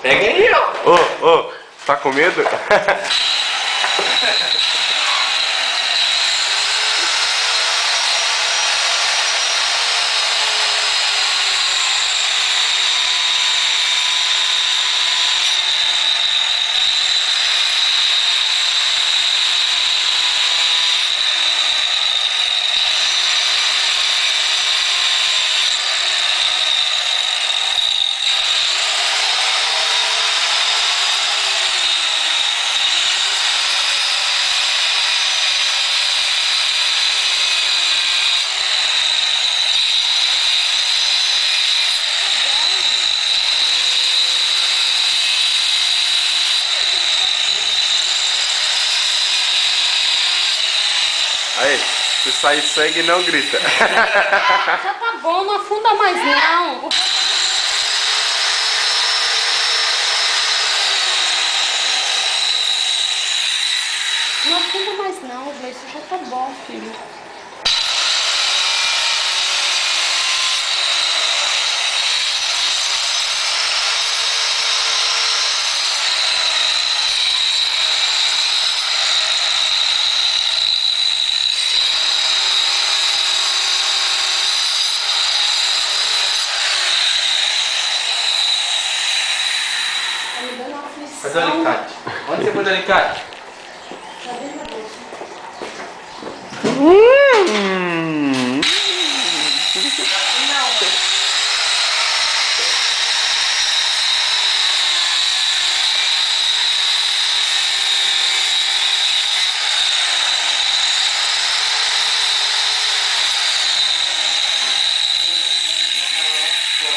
Pega aí, ó. Ô, tá com medo? Aí, se sair sangue, não grita. Já tá bom, não afunda mais não. Não afunda mais não, Gleice, já tá bom, filho. Tá me dando uma aflição. Cadê o alicate? Onde você pôs o alicate? Tá dentro da bolsa.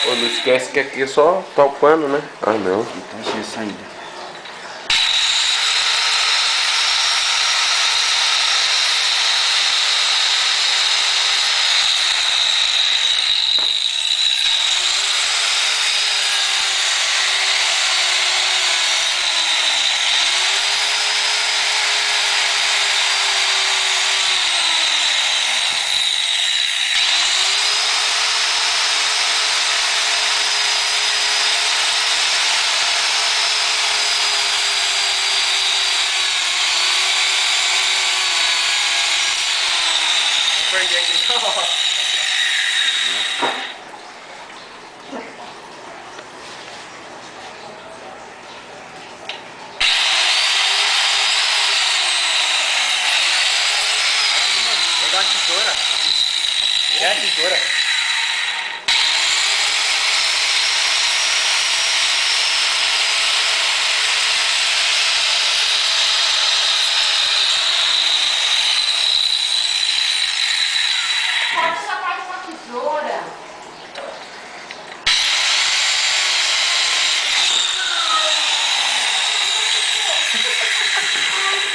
Pô, não esquece que aqui é só tá o pano, né? Ah, não. Então achei essa ainda. Perdi aqui. Pegar uma tesoura. É a tesoura. Corta essa parte com a tesoura.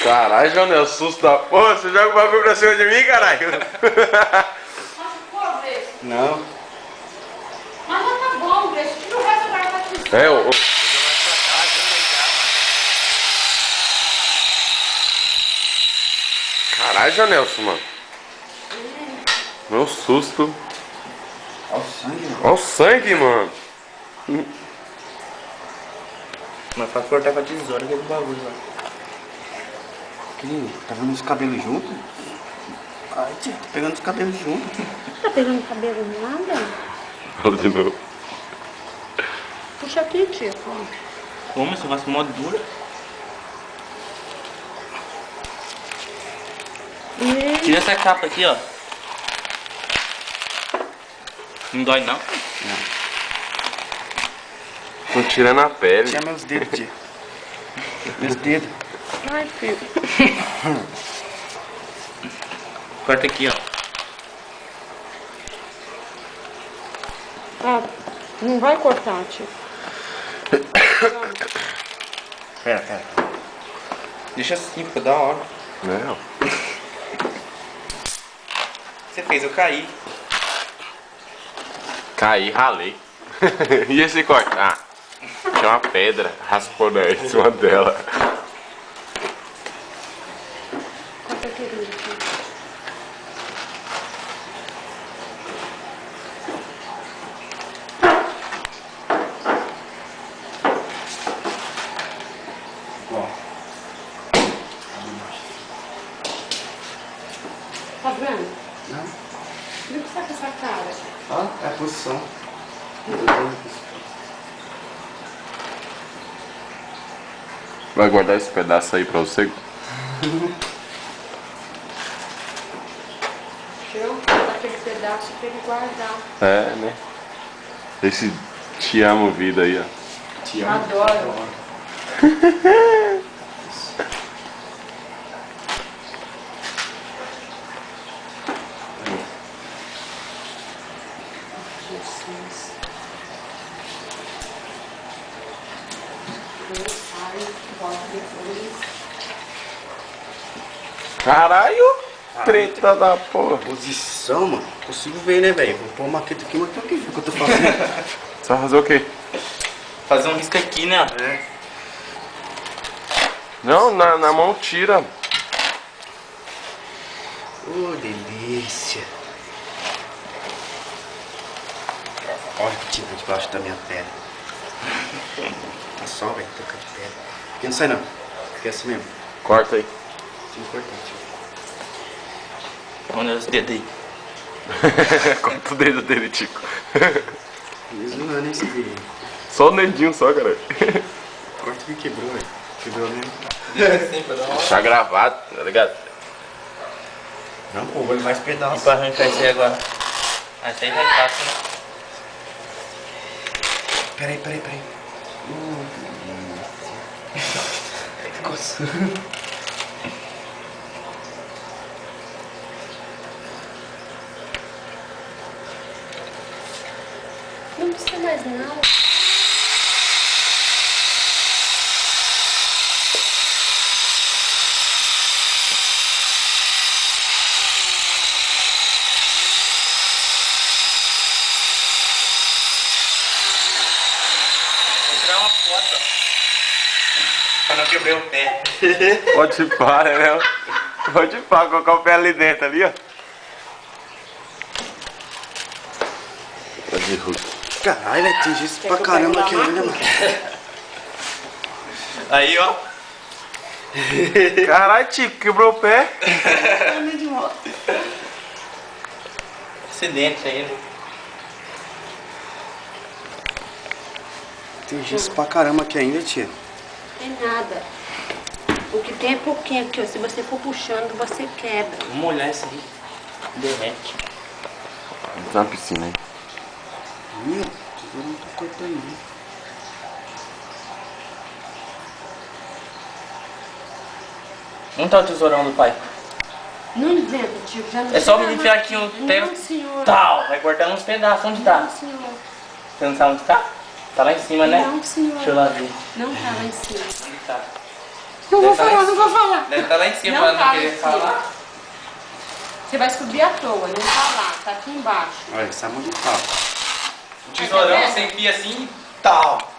Caralho, Jonel, susto da porra. Você joga o bagulho pra cima de mim, caralho? Machucou, Gleice? Não. Mas já tá bom, Gleice. Tira o resto agora com a tesoura. É, ô. Caralho, Jonelson, mano. Meu susto. Olha o sangue, mano. Olha o sangue, mano. Mas pra cortar com a tesoura aquele bagulho lá. Que? Tá vendo os cabelos juntos? Ai, tia, tá pegando os cabelos juntos. Tá pegando cabelo nada? Fala de novo. Puxa aqui, tio. Como esse negócio mó duro? Tira essa capa aqui, ó. Não dói não? Tô tirando a pele. Tira meus dedos, tia. Meus dedos. Ai, filho. Corta aqui, ó. Ah, não vai cortar, tio. Pera. Deixa assim, ficou da hora. Não. Você fez eu cair. Caí, ralei. E esse corte? Ah, tinha uma pedra raspou em cima dela. Corta aquele aqui. vendo? Não. E o que tá com essa cara? Ó, é a posição. Vai guardar esse pedaço aí pra você? Deixa botar aquele pedaço pra ele guardar. É, né? Esse te amo vida aí, ó. Te amo. Adoro. Jesus. Eu saio, volto depois. Caralho! Treta da porra. Posição, mano. Não consigo ver, né, velho? Vou pôr a maqueta aqui, mas tô aqui, o que eu tô fazendo. Você vai fazer o quê? Fazer um risco aqui, né? É. Não, na mão tira. Ô, delícia. Olha que tinta debaixo da minha perna. Tá só, velho, toca de pedra. Aqui não sai não. Fica assim mesmo. Corta aí. Isso é importante. Olha os dedos aí. Corta o dedo dele, Tico. Isso não é nem esse vídeo. Só o dedinho só, cara. Corta que quebrou, velho. Quebrou mesmo. Deixar gravado, tá ligado? Não, pô, vou levar esse E pedaço. pra arrancar isso aí agora? Essa aí vai fácil, né? Peraí. Tá coçando. Não precisa mais não. Vou tirar uma foto, ó. Pra não quebrar o pé. Pode pá, né? Pode pá, colocar o pé ali dentro, ali, ó. Tá de Hulk. Caralho, velho, tem gesso pra caramba aqui ainda, mano. Aí, ó. Caralho, Tico, quebrou o pé. Acidente aí, né? Tem gesso pra caramba aqui ainda, tia. Tem nada. O que tem é pouquinho aqui, ó. Se você for puxando, você quebra. Vamos olhar isso aí. Derrete. Tá na piscina aí. Ih, tesouro não tá cortando aí. Onde tá o tesourão do pai? Não inventa, tio. Já não É só chega enfiar mais. aqui um pega. Não, senhor. Tal, vai cortando uns pedaços. Onde tá? Não, senhor. Você não sabe onde tá? Tá lá em cima, né? Não, senhor. Deixa eu lá ver. Não tá lá em cima. Onde tá? Não vou Deve tá lá falar, em não vou cima. falar. Deve estar lá em cima Não pra tá não lá querer em cima. falar. Você vai subir à toa, não tá lá. Tá aqui embaixo. Olha, essa é a mão de pau. O tesourão você enfia assim e tal.